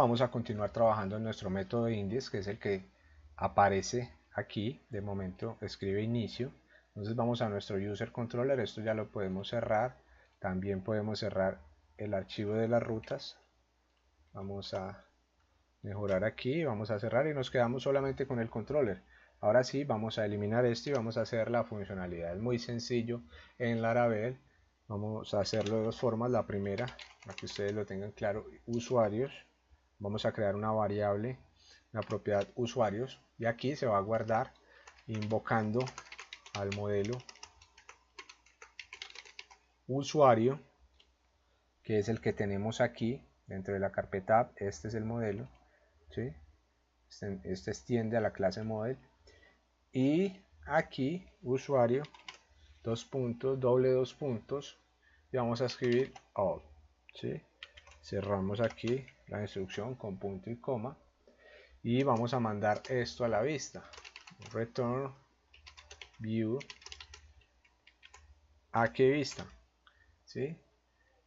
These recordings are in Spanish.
vamos a continuar trabajando en nuestro método index, que es el que aparece aquí. De momento escribe inicio. Entonces vamos a nuestro user controller, esto ya lo podemos cerrar. También podemos cerrar el archivo de las rutas. Vamos a mejorar aquí, vamos a cerrar y nos quedamos solamente con el controller. Ahora sí, vamos a eliminar esto y vamos a hacer la funcionalidad. Es muy sencillo en Laravel. Vamos a hacerlo de dos formas. La primera, para que ustedes lo tengan claro, usuarios. Vamos a crear una variable, una propiedad usuarios, y aquí se va a guardar invocando al modelo usuario, que es el que tenemos aquí dentro de la carpeta app. Este es el modelo, ¿sí? Este extiende a la clase model, y aquí usuario, dos puntos, doble dos puntos, y vamos a escribir all, ¿sí? Cerramos aquí la instrucción con punto y coma y vamos a mandar esto a la vista. Return view, ¿a qué vista? ¿Sí?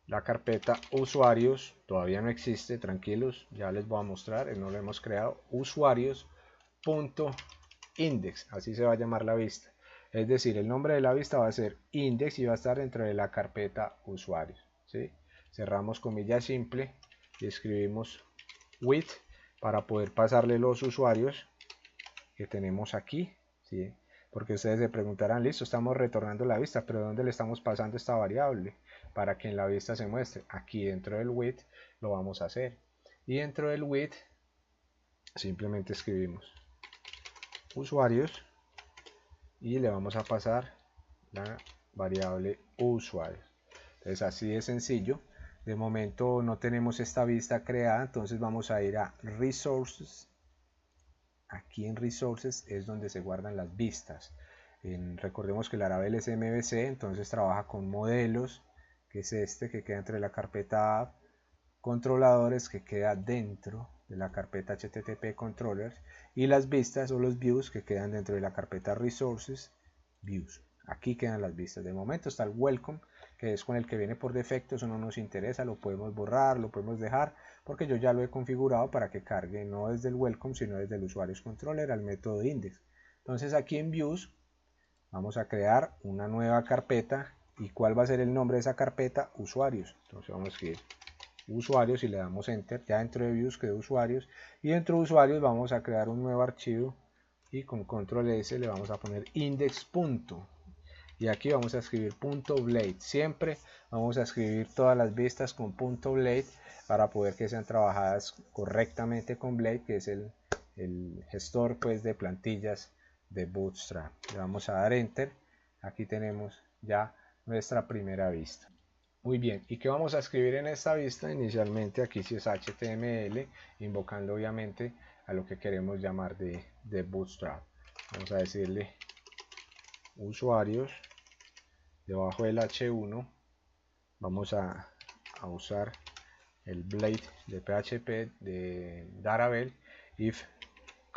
La carpeta usuarios todavía no existe, tranquilos, ya les voy a mostrar, no lo hemos creado. Usuarios.index, así se va a llamar la vista. Es decir, el nombre de la vista va a ser index y va a estar dentro de la carpeta usuarios, ¿sí? Cerramos comilla simple y escribimos with para poder pasarle los usuarios que tenemos aquí, ¿sí? Porque ustedes se preguntarán, listo, estamos retornando la vista, pero ¿dónde le estamos pasando esta variable? Para que en la vista se muestre. Aquí dentro del with lo vamos a hacer. Y dentro del with simplemente escribimos usuarios y le vamos a pasar la variable usuarios. Entonces así de sencillo. De momento no tenemos esta vista creada, entonces vamos a ir a resources. Aquí en resources es donde se guardan las vistas. Recordemos que Laravel es MVC, entonces trabaja con modelos, que es este que queda entre la carpeta app, controladores, que queda dentro de la carpeta http controllers, y las vistas o los views, que quedan dentro de la carpeta resources views. Aquí quedan las vistas. De momento está el welcome, que es con el que viene por defecto. Eso no nos interesa, lo podemos borrar, lo podemos dejar, porque yo ya lo he configurado para que cargue no desde el welcome, sino desde el usuarios controller al método index. Entonces aquí en views vamos a crear una nueva carpeta. ¿Y cuál va a ser el nombre de esa carpeta? Usuarios. Entonces vamos a escribir usuarios y le damos enter. Ya dentro de views quedó usuarios, y dentro de usuarios vamos a crear un nuevo archivo y con control S le vamos a poner index. Y aquí vamos a escribir .blade. Siempre vamos a escribir todas las vistas con .blade para poder que sean trabajadas correctamente con Blade, que es el gestor pues de plantillas de Bootstrap. Le vamos a dar enter. Aquí tenemos ya nuestra primera vista. Muy bien, ¿y qué vamos a escribir en esta vista? Inicialmente aquí sí es HTML, invocando obviamente a lo que queremos llamar de Bootstrap. Vamos a decirle usuarios. Debajo del H1 vamos a usar el Blade de PHP de Laravel. If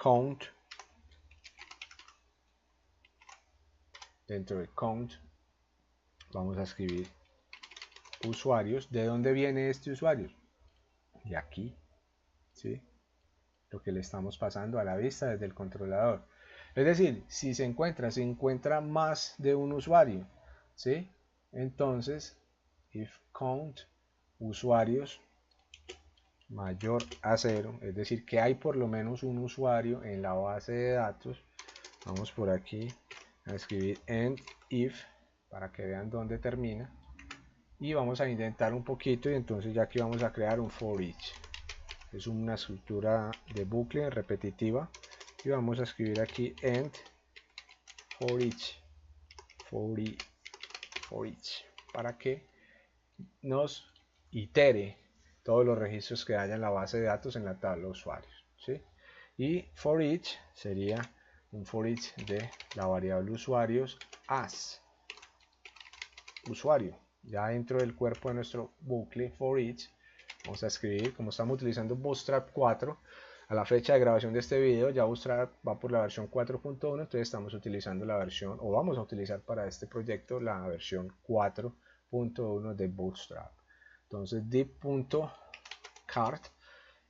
count, dentro de count vamos a escribir usuarios. ¿De dónde viene este usuario? De aquí, ¿sí? Lo que le estamos pasando a la vista desde el controlador. Es decir, si se encuentra más de un usuario, ¿sí? Entonces, if count usuarios mayor a 0, es decir, que hay por lo menos un usuario en la base de datos. Vamos por aquí a escribir end if para que vean dónde termina, y vamos a intentar un poquito, y entonces ya aquí vamos a crear un for each. Es una estructura de bucle repetitiva, y vamos a escribir aquí end for each, for each, para que nos itere todos los registros que haya en la base de datos en la tabla de usuarios, ¿sí? Y for each sería un for each de la variable usuarios as usuario. Ya dentro del cuerpo de nuestro bucle for each vamos a escribir, como estamos utilizando Bootstrap 4, a la fecha de grabación de este video ya Bootstrap va por la versión 4.1, entonces estamos utilizando la versión, o vamos a utilizar para este proyecto la versión 4.1 de Bootstrap. Entonces div.cart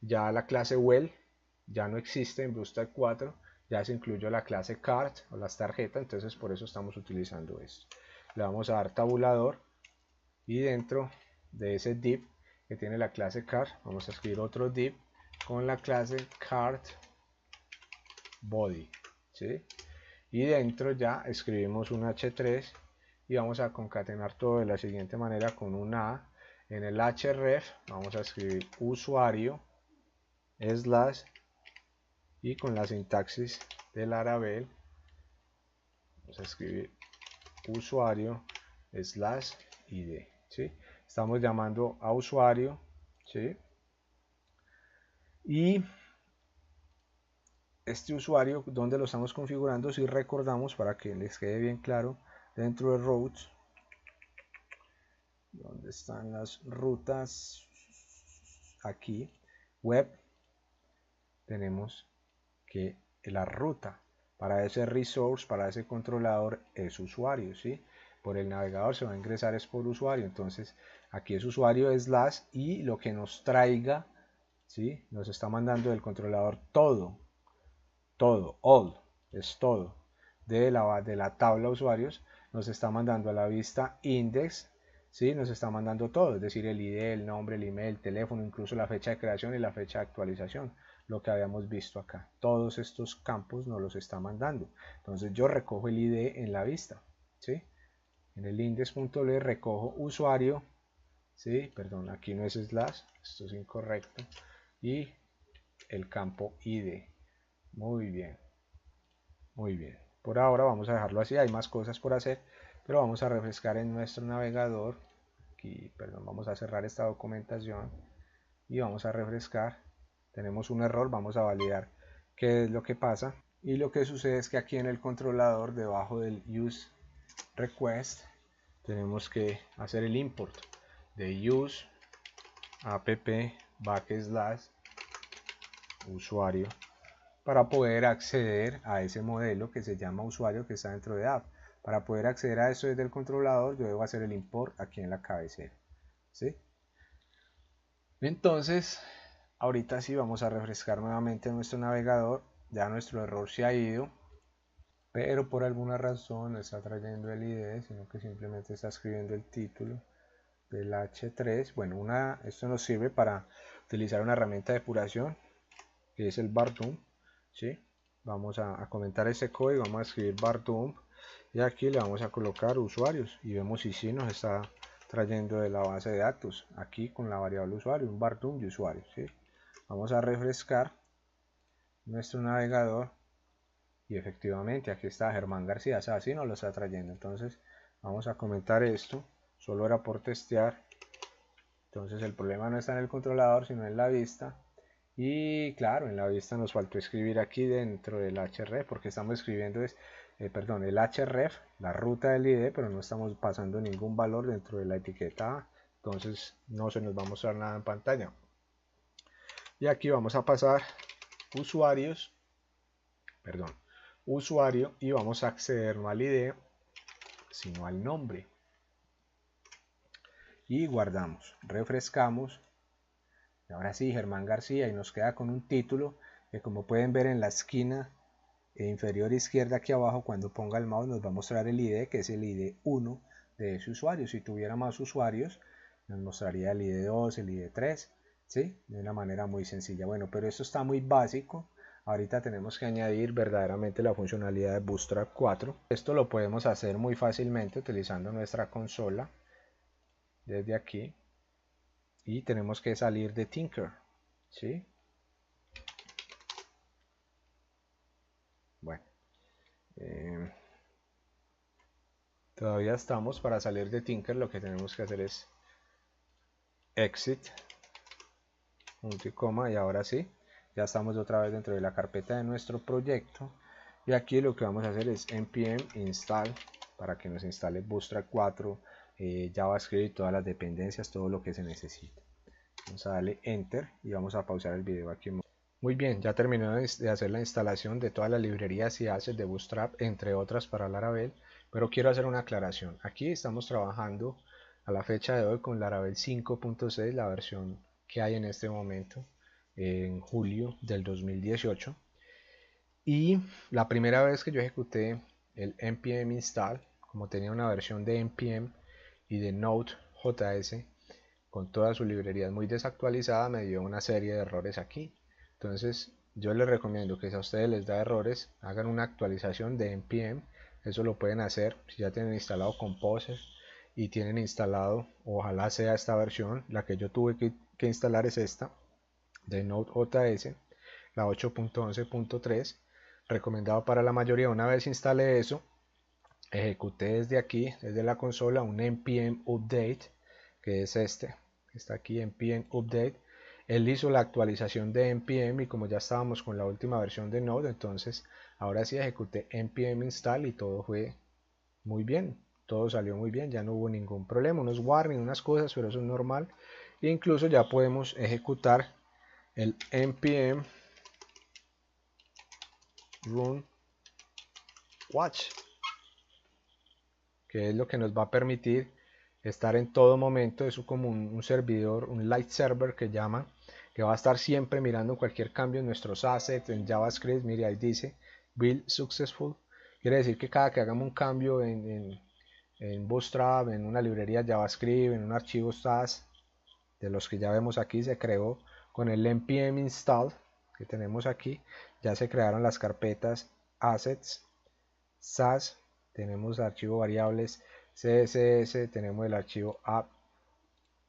ya la clase well ya no existe en Bootstrap 4, ya se incluyó la clase card o las tarjetas, entonces por eso estamos utilizando esto. Le vamos a dar tabulador y dentro de ese div que tiene la clase card vamos a escribir otro div con la clase card body, ¿sí? Y dentro ya escribimos un h3 y vamos a concatenar todo de la siguiente manera con una A. En el href vamos a escribir usuario slash y con la sintaxis del Laravel vamos a escribir usuario slash id, ¿sí? Estamos llamando a usuario, ¿sí? Y este usuario, ¿dónde lo estamos configurando? Si recordamos, para que les quede bien claro, dentro de routes, ¿dónde están las rutas? Aquí, web, tenemos que la ruta para ese resource, para ese controlador es usuario, ¿sí? Por el navegador se va a ingresar es por usuario, entonces aquí es usuario slash y lo que nos traiga, ¿sí? Nos está mandando del controlador todo, all, es todo, de la tabla usuarios, nos está mandando a la vista index, ¿sí? Nos está mandando todo, es decir, el ID, el nombre, el email, el teléfono, incluso la fecha de creación y la fecha de actualización, lo que habíamos visto acá. Todos estos campos nos los está mandando. Entonces yo recojo el ID en la vista, ¿sí? En el index.ly recojo usuario, ¿sí? Perdón, aquí no es slash, esto es incorrecto, y el campo ID. Muy bien. Muy bien, por ahora vamos a dejarlo así, hay más cosas por hacer, pero vamos a refrescar en nuestro navegador. Aquí, perdón, vamos a cerrar esta documentación y vamos a refrescar. Tenemos un error, vamos a validar qué es lo que pasa. Y lo que sucede es que aquí en el controlador, debajo del use request, tenemos que hacer el import de use app backslash usuario para poder acceder a ese modelo que se llama usuario que está dentro de app. Para poder acceder a eso desde el controlador, yo debo hacer el import aquí en la cabecera, ¿sí? Entonces, ahorita sí vamos a refrescar nuevamente nuestro navegador. Ya nuestro error se ha ido, pero por alguna razón no está trayendo el ID, sino que simplemente está escribiendo el título del H3. Bueno, esto nos sirve para utilizar una herramienta de depuración que es el bar_dump, ¿sí? Vamos a comentar ese código, vamos a escribir bar_dump y aquí le vamos a colocar usuarios y vemos si sí nos está trayendo de la base de datos aquí con la variable usuario, un bar_dump de usuario, ¿sí? Vamos a refrescar nuestro navegador y efectivamente aquí está Germán García, o sea, así nos lo está trayendo. Entonces vamos a comentar esto, solo era por testear. Entonces el problema no está en el controlador sino en la vista. Y claro, en la vista nos faltó escribir aquí dentro del href, porque estamos escribiendo perdón, el href, la ruta del ID, pero no estamos pasando ningún valor dentro de la etiqueta A, entonces no se nos va a mostrar nada en pantalla. Y aquí vamos a pasar usuarios, perdón, usuario y vamos a acceder no al ID, sino al nombre. Y guardamos, refrescamos. Y ahora sí, Germán García, y nos queda con un título que, como pueden ver en la esquina inferior izquierda aquí abajo, cuando ponga el mouse nos va a mostrar el ID, que es el ID 1 de ese usuario. Si tuviera más usuarios nos mostraría el ID 2, el ID 3, ¿sí? De una manera muy sencilla. Bueno, pero esto está muy básico. Ahorita tenemos que añadir verdaderamente la funcionalidad de Bootstrap 4. Esto lo podemos hacer muy fácilmente utilizando nuestra consola desde aquí. Y tenemos que salir de Tinker, ¿sí? Bueno, todavía estamos. Para salir de Tinker lo que tenemos que hacer es exit, punto y coma, y ahora sí, ya estamos otra vez dentro de la carpeta de nuestro proyecto. Y aquí lo que vamos a hacer es npm install para que nos instale Bootstrap 4, JavaScript, todas las dependencias, todo lo que se necesita. Vamos a darle enter y vamos a pausar el video aquí. Muy bien, ya terminé de hacer la instalación de todas las librerías y assets de Bootstrap, entre otras para Laravel, pero quiero hacer una aclaración. Aquí estamos trabajando a la fecha de hoy con Laravel 5.6, la versión que hay en este momento. en julio del 2018. Y la primera vez que yo ejecuté el npm install, como tenía una versión de npm y de Node.js con todas sus librerías muy desactualizada, me dio una serie de errores aquí. Entonces yo les recomiendo que si a ustedes les da errores, hagan una actualización de npm. Eso lo pueden hacer si ya tienen instalado Composer y tienen instalado, ojalá sea esta versión. La que yo tuve que instalar es esta de Node.js, la 8.11.3, recomendado para la mayoría. Una vez instale eso, ejecuté desde aquí, desde la consola, un npm update, que es este, está aquí, npm update. Él hizo la actualización de npm y como ya estábamos con la última versión de Node, entonces ahora sí ejecuté npm install y todo fue muy bien, todo salió muy bien, ya no hubo ningún problema, unos warnings, unas cosas, pero eso es normal. E incluso ya podemos ejecutar el npm run watch, que es lo que nos va a permitir estar en todo momento. Es como un servidor, un light server que llaman, que va a estar siempre mirando cualquier cambio en nuestros assets, en JavaScript. Mire, ahí dice build successful, quiere decir que cada que hagamos un cambio en Bootstrap, en una librería JavaScript, en un archivo SAS, de los que ya vemos aquí, se creó con el npm install que tenemos aquí. Ya se crearon las carpetas assets, SAS, tenemos archivo variables CSS, tenemos el archivo app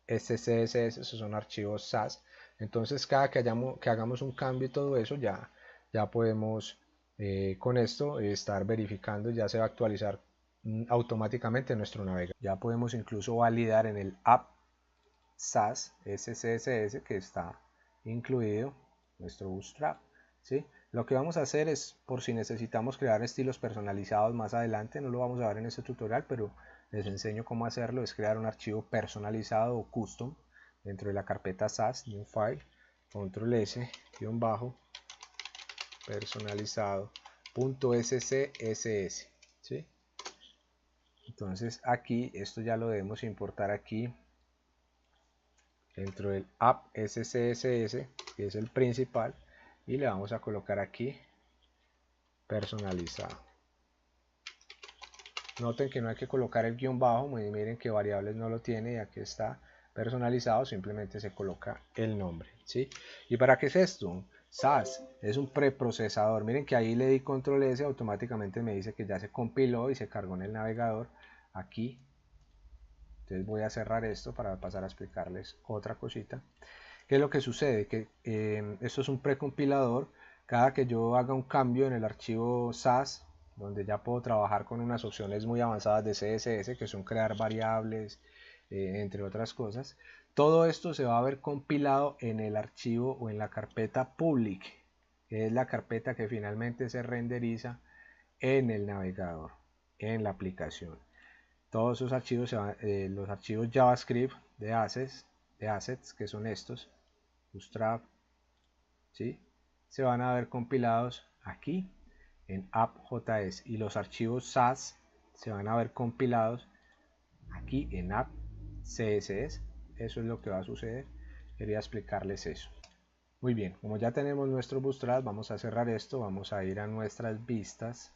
SCSS, esos son archivos SAS. Entonces cada que hagamos un cambio y todo eso, ya podemos con esto estar verificando, ya se va a actualizar automáticamente nuestro navegador. Ya podemos incluso validar en el app SAS SCSS que está incluido nuestro Bootstrap, ¿sí? Lo que vamos a hacer es, por si necesitamos crear estilos personalizados más adelante, no lo vamos a ver en este tutorial, pero les enseño cómo hacerlo, es crear un archivo personalizado o custom dentro de la carpeta SAS, new file, control S, guión bajo, personalizado, .scss, ¿sí? Entonces aquí, esto ya lo debemos importar aquí dentro del app SCSS, que es el principal, y le vamos a colocar aquí personalizado. Noten que no hay que colocar el guión bajo, miren que variables no lo tiene y aquí está personalizado, simplemente se coloca el nombre, ¿sí? ¿Y para qué es esto? SAS es un preprocesador, miren que ahí le di control S, automáticamente me dice que ya se compiló y se cargó en el navegador aquí. Entonces voy a cerrar esto para pasar a explicarles otra cosita. ¿Qué es lo que sucede? Que esto es un precompilador. Cada que yo haga un cambio en el archivo SAS, donde ya puedo trabajar con unas opciones muy avanzadas de CSS, que son crear variables, entre otras cosas, todo esto se va a ver compilado en el archivo o en la carpeta public, que es la carpeta que finalmente se renderiza en el navegador, en la aplicación. Todos esos archivos, los archivos JavaScript de assets, que son estos, Bootstrap, ¿sí? Se van a ver compilados aquí en app.js y los archivos SAS se van a ver compilados aquí en app.css. Eso es lo que va a suceder. Quería explicarles eso. Muy bien, como ya tenemos nuestro Bootstrap, vamos a cerrar esto, vamos a ir a nuestras vistas,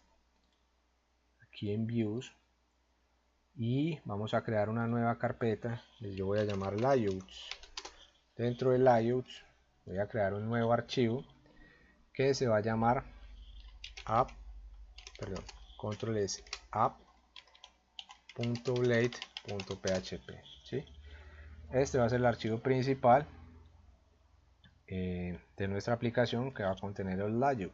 aquí en Views, y vamos a crear una nueva carpeta, yo voy a llamar Layouts. Dentro de Layouts voy a crear un nuevo archivo que se va a llamar control S, app.blade.php, ¿sí? Este va a ser el archivo principal de nuestra aplicación, que va a contener el layout,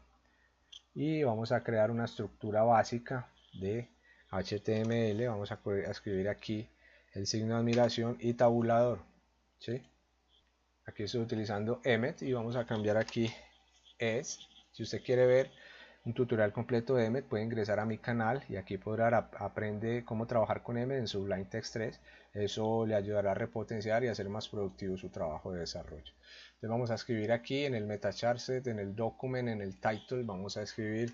y vamos a crear una estructura básica de HTML. Vamos a escribir aquí el signo de admiración y tabulador, ¿sí? Aquí estoy utilizando Emmet y vamos a cambiar aquí es. Si usted quiere ver un tutorial completo de Emmet, puede ingresar a mi canal y aquí podrá aprender cómo trabajar con Emmet en Sublime Text 3. Eso le ayudará a repotenciar y hacer más productivo su trabajo de desarrollo. Entonces vamos a escribir aquí en el metacharset, en el document, en el title, vamos a escribir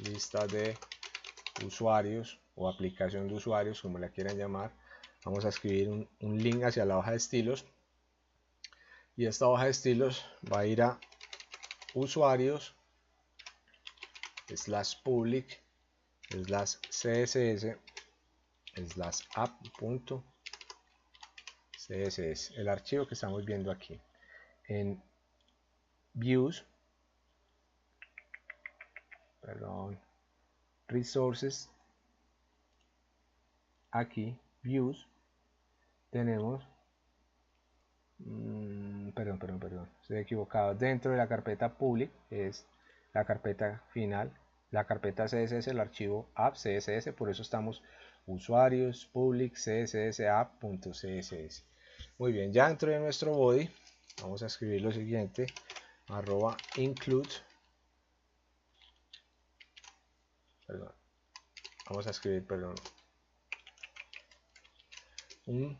lista de usuarios o aplicación de usuarios, como la quieran llamar. Vamos a escribir un link hacia la hoja de estilos. y esta hoja de estilos va a ir a usuarios /public /css /app.css, el archivo que estamos viendo aquí. En views, resources, aquí views tenemos estoy equivocado. Dentro de la carpeta public es la carpeta final, la carpeta CSS, el archivo app CSS, por eso estamos usuarios public css app.css. Muy bien, ya dentro de nuestro body vamos a escribir lo siguiente: @include, vamos a escribir, un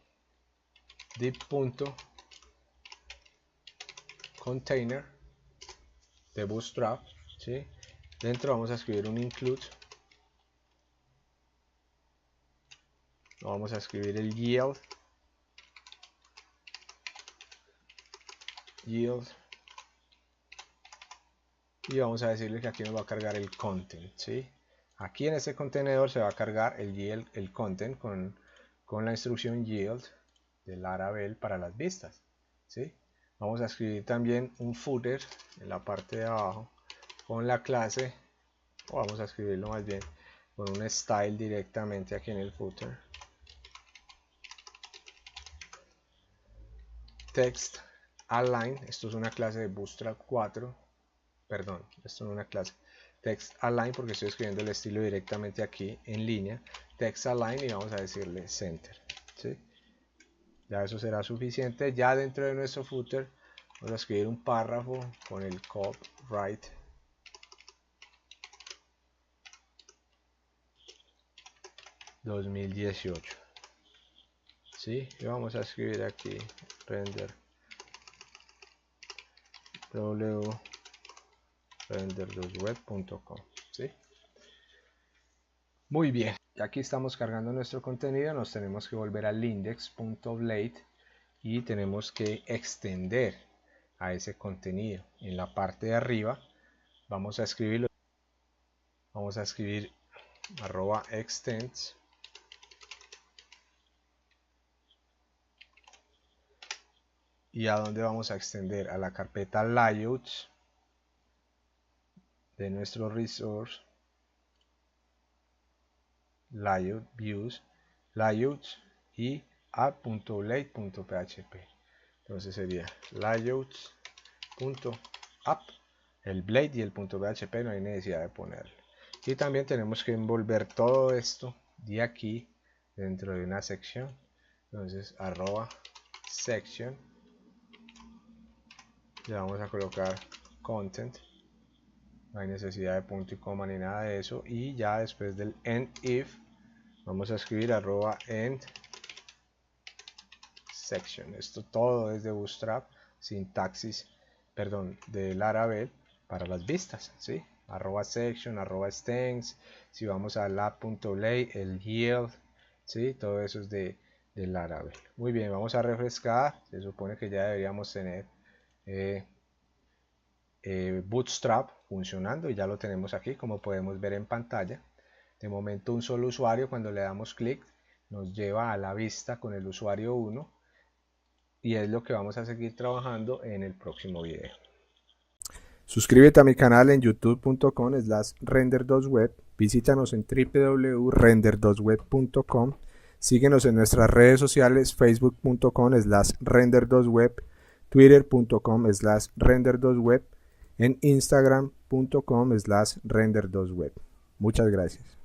div.container de Bootstrap, ¿sí? Dentro vamos a escribir un include, vamos a escribir el yield, y vamos a decirle que aquí nos va a cargar el content, ¿sí? Aquí en este contenedor se va a cargar el yield, el content con la instrucción yield de Laravel para las vistas, ¿sí? Vamos a escribir también un footer en la parte de abajo con la clase, o vamos a escribirlo más bien con un style directamente aquí en el footer. Text align, esto es una clase de Bootstrap 4, perdón, esto no es una clase. Text align porque estoy escribiendo el estilo directamente aquí en línea. Text align y vamos a decirle center, ¿sí? Ya eso será suficiente. Ya dentro de nuestro footer vamos a escribir un párrafo con el copyright (2018), ¿sí? Y vamos a escribir aquí render render2web.com, ¿sí? Muy bien, y aquí estamos cargando nuestro contenido. Nos tenemos que volver al index.blade y tenemos que extender a ese contenido. En la parte de arriba vamos a escribir @extends y a dónde vamos a extender, a la carpeta layouts de nuestro resource, layout views, layouts y app.blade.php. entonces sería layouts.app, el blade y el .php no hay necesidad de ponerlo. Y también tenemos que envolver todo esto de aquí dentro de una sección. Entonces @section, le vamos a colocar content, no hay necesidad de punto y coma ni nada de eso. Y ya después del end if vamos a escribir @end section. Esto todo es de Bootstrap, sintaxis, de Laravel para las vistas, ¿sí? @section, @extends, si vamos a lab.blade, el yield, ¿sí? Todo eso es de Laravel. Muy bien, vamos a refrescar. Se supone que ya deberíamos tener Bootstrap funcionando y ya lo tenemos aquí, como podemos ver en pantalla. De momento un solo usuario, cuando le damos clic nos lleva a la vista con el usuario 1 y es lo que vamos a seguir trabajando en el próximo video. Suscríbete a mi canal en youtube.com/render2web, visítanos en www.render2web.com, síguenos en nuestras redes sociales, facebook.com/render2web, twitter.com/render2web, en instagram.com/render2web. Muchas gracias.